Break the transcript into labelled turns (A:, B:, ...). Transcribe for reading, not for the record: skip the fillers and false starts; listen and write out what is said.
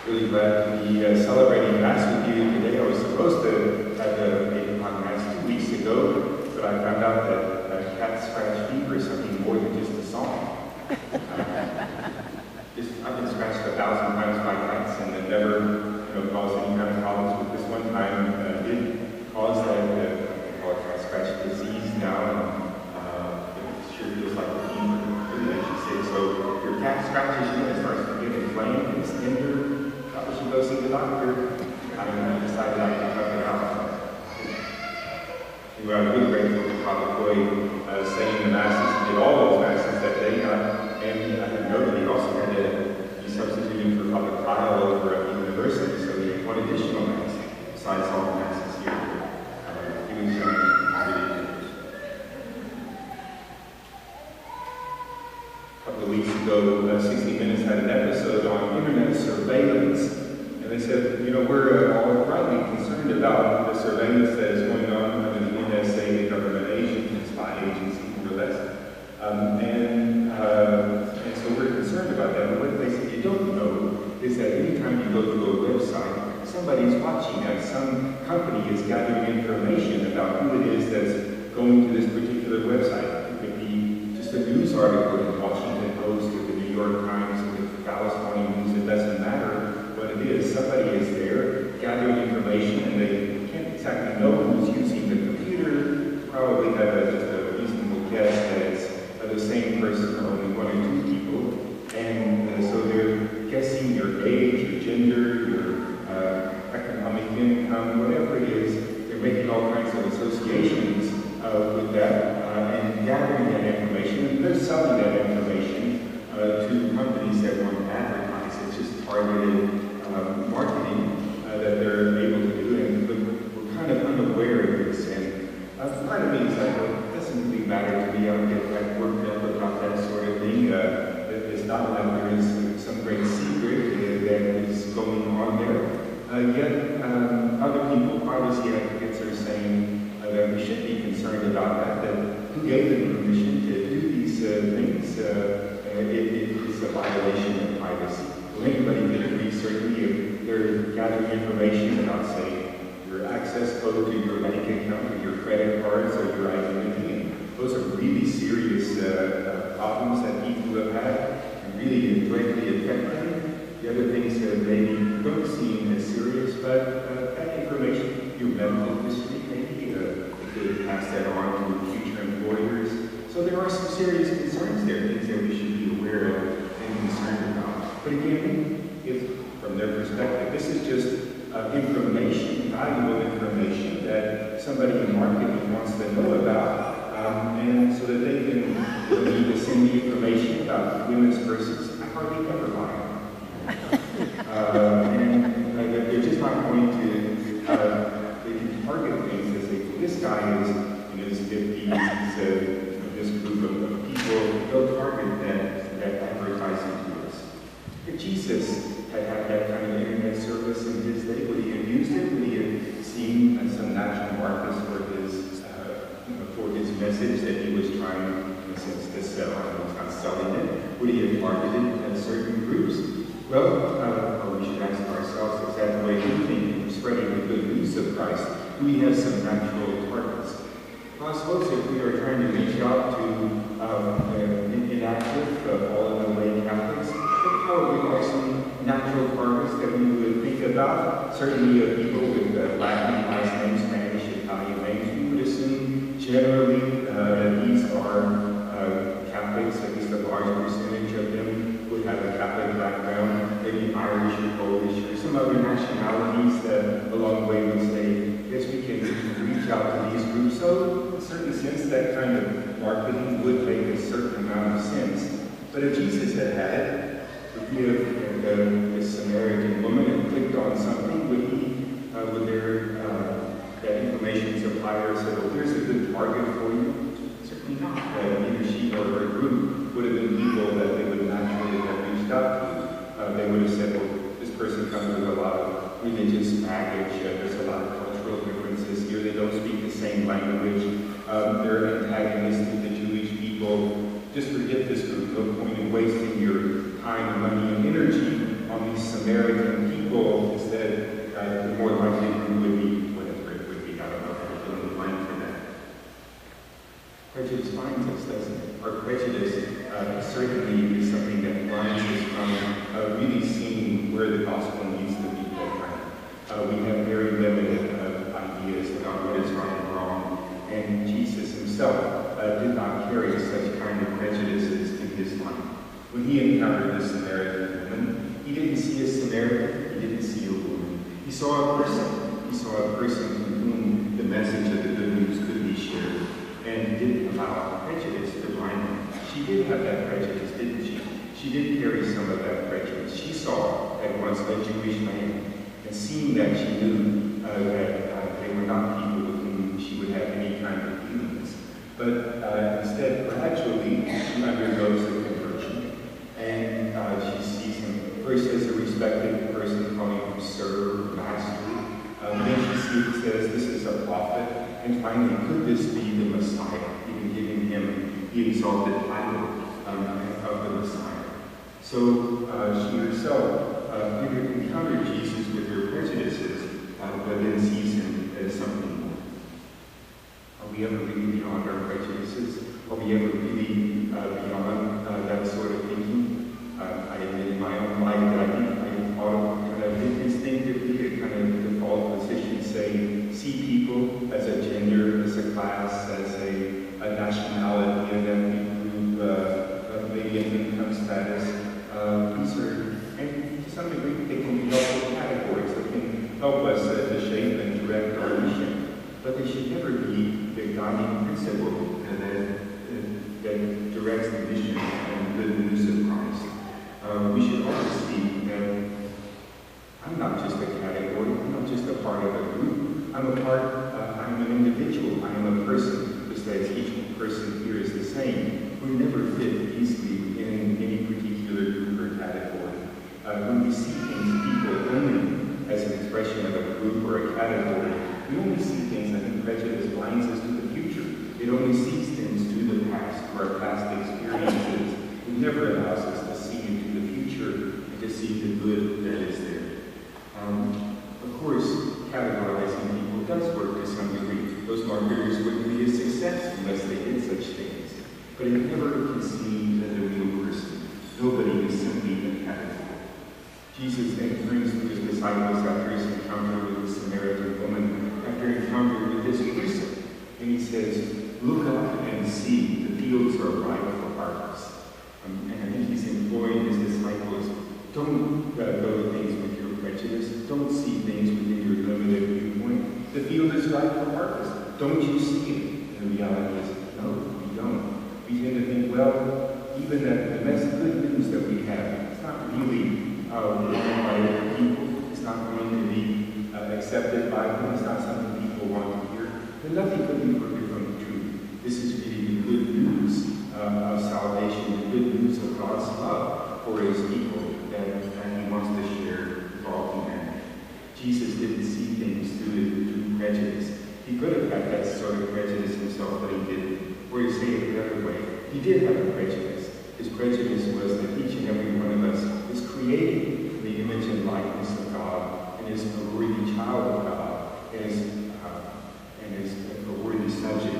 A: Really glad to be celebrating Mass with you today. I was supposed to have the 8 o'clock Mass 2 weeks ago, but I found out that cat scratch fever is something more than just a song. I've been scratched 1,000 times by cats and it never caused any kind of problems. But this one time did cause that cat scratch disease now, and it sure feels like a fever, really makes you sick. So if your cat scratches you and it starts to get inflamed and it's tender, probably should go see the doctor. I decided I could cut it out. Anyway, I'm really grateful to Father Coy saying the Masses, did all those Masses that day. And I didn't know that he also had to be substituting for Father Kyle over at the university, so he had one additional Mass besides all the Masses here. He was really good. A couple of weeks ago, 60 Minutes had an episode on internet surveillance, and they said, we're all rightly concerned about the surveillance that is going on under the NSA, the government agent, spy agency, more or less. And so we're concerned about that. But what they said you don't know is that anytime you go to a website, somebody's watching that. Some company is gathering information about who it is that's going to this particular website. It could be just a news article in the Washington Post or the New York Times or the Dallas Morning News. It doesn't matter what it is. Somebody is there gathering information, and they can't exactly know who's using the computer. Probably have just a reasonable guess that it's the same person or only one or two people. And so they're guessing your age, your gender, your economic income, whatever it is. They're making all kinds of associations with that and gathering that information. And they're selling that information to companies that want to advertise. It's just targeted marketing that they're able to do. And we're kind of unaware of this. And part of me is like, it doesn't really matter to me. I don't get that worked up about that sort of thing. It's not like there is some great secret that is going on there. Yet other people, privacy advocates, are saying that we should be concerned about that who gave them permission to do these things. It is a violation of privacy. Will anybody can agree, certainly, if they're gathering information about, say, your access code to your bank account or your credit cards or your identity. And those are really serious problems that people have had and really directly affect them. The other things that maybe don't seem as serious, but that information, your medical history, maybe they could pass that on to future employers. So there are some serious concerns there, things that we should be aware of and concerned about. But again, if from their perspective, this is just information, valuable information that somebody in marketing wants to know about, and so that they can need to send me information about women's purses. I hardly ever buy and they're just not going to, they can target things as they, this guy is in his 50s, he's this group of people, they'll target that advertising to us. If Jesus had that kind of internet service in his day, would he have used it? Would he have seen some natural markers for his message that he was trying, in a sense, to sell? I know he's not selling it. Would he have targeted at certain groups? Well, we should ask ourselves, is that the way we think we're spreading the good news of Christ? Do we have some natural targets? Well, I suppose if we are trying to reach out to inactive, fallen-away Catholics, there probably are some natural targets that we would think about. Certainly people with Latin last names, Spanish, Italian names, we would assume generally that these are Catholics, at least a large percentage of them would have a Catholic background, maybe Irish or Polish or some other nationalities that along the way would say, yes, we can reach out to these groups. So in a certain sense, that kind of marketing would make a certain amount of sense. But if Jesus had it, if he had this Samaritan woman and clicked on something, would that information supplier say, well, here's a good target for you? Certainly not. Either she or her group would have been people that they would naturally have reached out to. They would have said, well, this person comes with a lot of religious baggage, there's a lot of cultural differences here, they don't speak the same language, they're antagonistic to Jewish people. Just forget this group, no point in wasting your time, money, and energy on these Samaritan people. certainly is something that blinds us from really seeing where the gospel needs to be proclaimed. We have very limited ideas about what is right and wrong, and Jesus himself did not carry such kind of prejudices in his life. When he encountered the Samaritan woman, he didn't see a Samaritan, he didn't see a woman. He saw a person. He saw a person to whom the message of the good news could be shared, and he didn't allow prejudice to blind him. She did have that prejudice, didn't she? She did carry some of that prejudice. She saw at once a Jewish man, and seeing that, she knew that they were not people with whom she would have any kind of dealings. But instead, gradually, she undergoes a conversion, and she sees him first as a respected person, calling him sir, master. Then she says, this is a prophet, and finally, could this be the Messiah, even giving him the exalted title of the Messiah. So she herself encountered Jesus with her prejudices, but then sees him as something more. Are we ever really beyond our prejudices? Are we ever really beyond that sort of thinking? I admit in my own life that I thought kind of instinctively, a kind of default position, say, see people as a gender, as a class, as a nationality, and then group, maybe an income status. These are, and to some degree, they can be helpful categories that can help us to shape and direct our mission. But they should never be the guiding principle that directs the mission and the news of Christ. We should also see that I'm not just a category, I'm not just a part of a group. I'm an individual, I am a person, just as each person here is the same. We never fit easily in any particular group or category. When we see things, people, only as an expression of a group or a category, we only see things, I think prejudice blinds us to the future. It only sees things through the past, through our past experiences. It never allows us to see into the future and to see the good that is there. Of course, categorizing people does work to some degree. Those marketers wouldn't be a success unless they did such things. But it never can see the real person. Nobody is simply a category. Jesus then turns to his disciples after his encounter with the Samaritan woman, after encounter with this person, and he says, look up and see, the fields are ripe for harvest. And I think he's imploring his disciples, don't go to things with your prejudice, don't see things within your limited viewpoint. The field is ripe for harvest. Don't you see it? And the reality is, no, we don't. We tend to think, well, even that the best good news that we have, it's not really wanted by other people. It's not going to be accepted by them. It's not something people want to hear. Then nothing could be further from the truth. This is really the good news of salvation, the good news of God's love for his people that he wants to share with all humanity. Jesus didn't see things through prejudice. He could have had that sort of prejudice himself, but he didn't. Or you say it the other way. He did have a prejudice. His prejudice was that each and every one of us is created in the image and likeness of God and is a worthy child of God and is a worthy subject